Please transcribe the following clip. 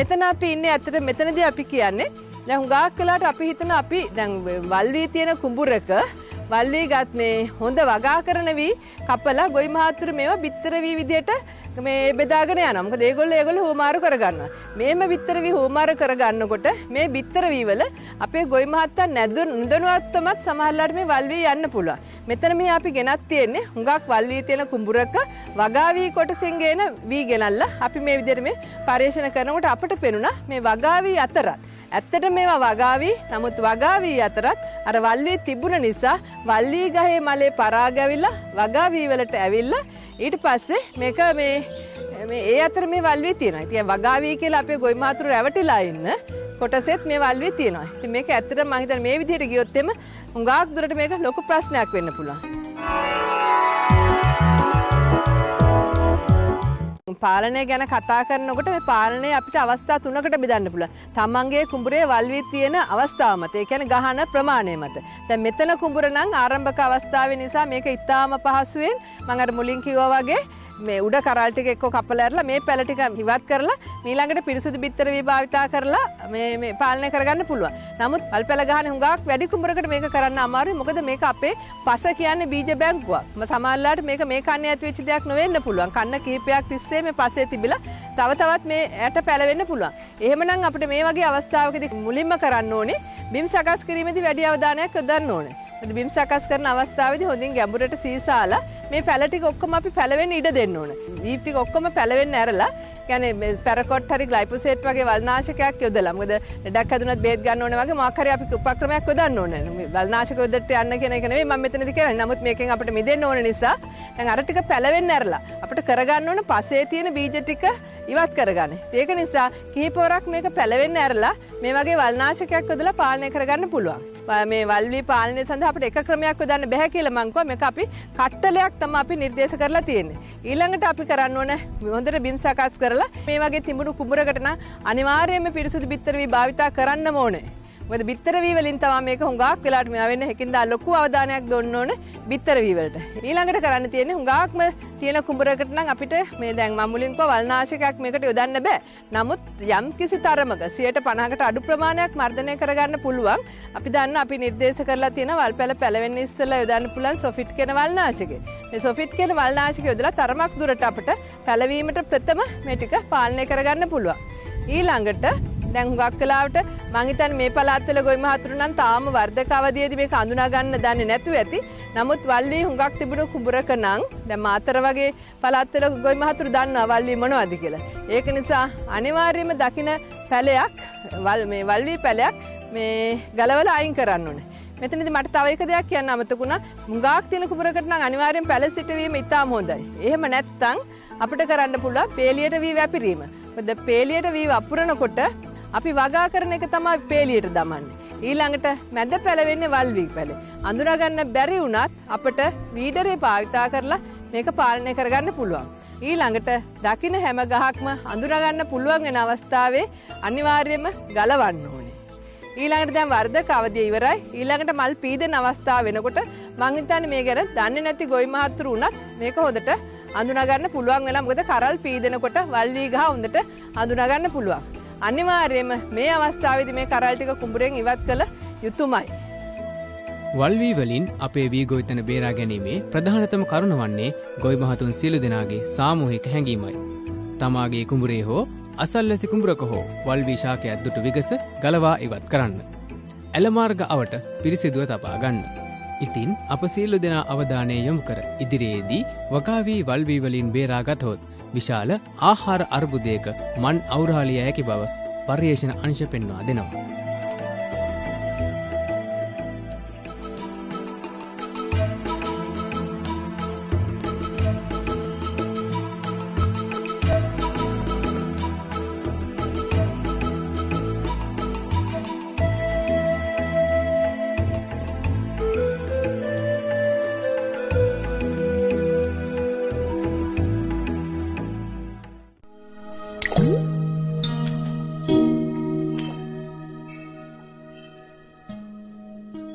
මෙතන අපි ඉන්නේ ඇත්තට මෙතනදී අපි කියන්නේ දැන් හුඟක් වෙලාවට අපි හිතන අපි දැන් වල්වී තියෙන කුඹුරක වල්වී ගත් මේ හොඳ වගා කරන වී කපලා ගොවි මහතුරු මේවා බිත්තර වී විදියට මේ බෙදාගෙන යනවා. මොකද ඒගොල්ලෝ හුවමාරු කරගන්නවා. මේම බිත්තර වී හුවමාරු කරගන්නකොට මේ බිත්තර වී වල අපේ ගොවි මහත්තයා නොදැනුවත්වමත් සමහරලාට මේ වල්වී යන්න පුළුවන්. මෙතන මේ අපි ගෙනත් තියෙන්නේ හුඟක් වල්වී තියෙන කුඹුරක වගා වී කොටසෙන් ගෙන වී ගෙනල්ලා අපි මේ විදිහට මේ පරිශන කරනකොට අපිට පෙනුණා මේ වගා වී අතරත් ඇත්තට මේවා වගා වී නමුත් වගා වී අතරත් අර වල්වී තිබුණ නිසා වල්වී ගහේ මලේ පරාග ඇවිල්ලා වගා වී වලට ඇවිල්ලා ඊට පස්සේ මේක මේ ඒ අතර මේ වල්වී තියෙනවා. ඉතින් වගා වී කියලා අපේ ගොවි මහතුරු රැවටිලා ඉන්න කොටසෙත් මේ වල්වී තියෙනවා. ඉතින් මේක ඇත්තටම මම හිතන්නේ මේ විදිහට ගියොත් එම හුඟක් දුරට මේක ලොකු ප්‍රශ්නයක් වෙන්න පුළුවන්. පාලනය ගැන කතා කරනකොට මේ පාලනය අපිට අවස්ථා තුනකට බෙදන්න පුළුවන්. තමන්ගේ කුඹුරේ වල්වී තියෙන අවස්ථාව මත, ඒ කියන්නේ ගහන ප්‍රමාණය මත. දැන් මෙතන කුඹුර නම් ආරම්භක අවස්ථාවේ නිසා මේක ඉතාම පහසුවෙන් මම අර මුලින් කිව්වා වගේ මේ උඩ කරල් ටික එක්ක කපලා ඇරලා මේ පැල ටික ඉවත් කරලා ඊළඟට පිරිසුදු බිත්තර වී භාවිතා කරලා මේ පාලනය කරගන්න පුළුවන්. නමුත් අල්පැල ගහන හුඟක් වැඩි කුඹරකට මේක කරන්න අමාරුයි. මොකද මේක අපේ පස කියන්නේ බීජ බැංකුවක්. සමහරවිට මේක මේ කන්නේ ඇති වෙච්ච දෙයක් නෙවෙන්න පුළුවන්. කන්න කිහිපයක් තිස්සේ මේ පසේ තිබිලා තව තවත් මේ ඇට පැලවෙන්න පුළුවන්. එහෙමනම් අපිට මේ වගේ අවස්ථාවකදී මුලින්ම කරන්න ඕනේ බිම් සකස් කිරීමේදී වැඩි අවධානයක් යොදන්න ඕනේ. බිම් සකස් කරන අවස්ථාවේදී හොඳින් ගැඹුරට සීසාලා මේ පැල ටික ඔක්කොම අපි පැලවෙන්න ඉඩ දෙන්න ඕන. වී ටික ඔක්කොම පැලවෙන්න ඇරලා කියන්නේ පැරකොට් හරි ග්ලයිෆෝසේට් වගේ වල්නාශකයක් යොදලා. මොකද ලෙඩක් හැදුනත් බේත් ගන්න ඕනේ වගේ මොකක් හරි අපි උපක්‍රමයක් යොදන්න ඕනේ. මේ වල්නාශක යොදට යන්න කියන එක නෙවෙයි මම මෙතනදී කියන්නේ. නමුත් මේකෙන් අපිට මිදෙන්න ඕන නිසා දැන් අර ටික පැලවෙන්න ඇරලා අපිට කරගන්න ඕන පසේ තියෙන බීජ ටික ඉවත් කරගන්න. ඒක නිසා කිහිපවරක් මේක පැලවෙන්න ඇරලා මේ වගේ වල්නාශකයක් යොදලා පාලනය කරගන්න පුළුවන්. මේ වල්වී පාලනය සඳහා අපිට එක ක්‍රමයක් යොදන්න බෑ කියලා මං කිව්වා. මේක අපි කට්ටලයක් තමයි අපි නිර්දේශ කරලා තියෙන්නේ. ඊළඟට අපි කරන්න ඕන හොඳට බිම් සකස් කරලා මේ වගේ තිබුණු කුඹරකට නම් අනිවාර්යයෙන්ම පිරිසුදු බිත්තර වී භාවිතා කරන්නම ඕනේ. මොකද බිත්තර වී වලින් තමයි මේක හුඟක් වෙලාට මෙයා වෙන්නේ. හැකින්දා ලොකු අවධානයක් දෙන්න ඕනේ බිත්තර වී වලට. ඊළඟට කරන්න තියෙන්නේ හුඟක්ම තියෙන කුඹරකට නම් අපිට මේ දැන් මම මුලින් කිව්වා වල්නාශකයක් මේකට යොදන්න බෑ. නමුත් යම් කිසි තරමක 50%කට අඩු ප්‍රමාණයක් මර්ධනය කරගන්න පුළුවන්. අපි දන්න අපි නිර්දේශ කරලා තියෙන වල්පැල පැලවෙන්න ඉස්සෙල්ලා යොදන්න පුළුවන් සොෆිට් කියන වල්නාශකය. මේ සොෆිට් කියන වල්නාශකය යොදලා තරමක් දුරට අපිට පැලවීමට ප්‍රථම මේ ටික පාලනය කරගන්න පුළුවන්. ඊළඟට දැන් හුඟක් වෙලාවට මං හිතන්නේ මේ පළාත්වල ගොවි මහතුරු නම් තාම වර්ධක අවධියේදී මේක අඳුනා ගන්න දන්නේ නැතුව ඇති. නමුත් වල්වී හුඟක් තිබුණු කුඹරක නම් දැන් මාතර වගේ පළාත්වල ගොවි මහතුරු දන්නවා වල්වී මොනවද කියලා. ඒක නිසා අනිවාර්යයෙන්ම දකින්න පැලයක් මේ වල්වී පැලයක් මේ ගලවලා අයින් කරන්න ඕනේ. මෙතනදී මට තව එක දෙයක් කියන්න අමතකුණා. හුඟක් තියෙන කුඹරකට නම් අනිවාර්යෙන් පැල සිටවීම ඉතාම හොඳයි. එහෙම නැත්නම් අපිට කරන්න පුළුවන් පේලියට වී වැපිරීම. මොකද පේලියට වී වපුරනකොට අපි වගා කරන එක තමයි පේලියට දමන්නේ. ඊළඟට මැද පැලවෙන්නේ වල්වී පැලේ. අඳුනා ගන්න බැරි වුණත් අපිට වීඩරේ භාවිතා කරලා මේක පාලනය කරගන්න පුළුවන්. ඊළඟට දකින්න හැම ගහක්ම අඳුනා ගන්න පුළුවන් වෙන අවස්ථාවේ අනිවාර්යයෙන්ම ගලවන්න ඕනේ. ඊළඟට දැන් වර්ධක අවධිය ඉවරයි. ඊළඟට මල් පීදෙන අවස්ථාව වෙනකොට මං හිතන්නේ මේ ගැන දන්නේ නැති ගොවි මහතුරු උනත් මේක හොඳට අඳුනා ගන්න පුළුවන් වෙලා. මොකද කරල් පීදෙනකොට වල්වී ගහ හොඳට අඳුනා ගන්න පුළුවන්. අනිවාර්යයෙන්ම මේ අවස්ථාවේදී මේ කරල් ටික කුඹුරෙන් ඉවත් කළ යුතුමයි. වල්වී වලින් අපේ වී ගොවිතැන බේරා ගැනීමේ ප්‍රධානතම කරුණ වන්නේ ගොවි මහතුන් සියලු දෙනාගේ සාමූහික හැඟීමයි. තමාගේ කුඹුරේ හෝ අසල්වැසි කුඹුරක හෝ වල්වී ශාකයක් දුටු විගස ගලවා ඉවත් කරන්න. ඇලමාර්ග අවට පිරිසිදුව තබා ගන්න. ඉතින් අප සියලු දෙනා අවධානය යොමු කර ඉදිරියේදී වගා වී වල්වී වලින් බේරා ගතහොත් විශාල ආහාර අර්බුදයක මන් අවුරාලිය හැකි බව පර්යේෂණ අංශ පෙන්වා දෙනවා.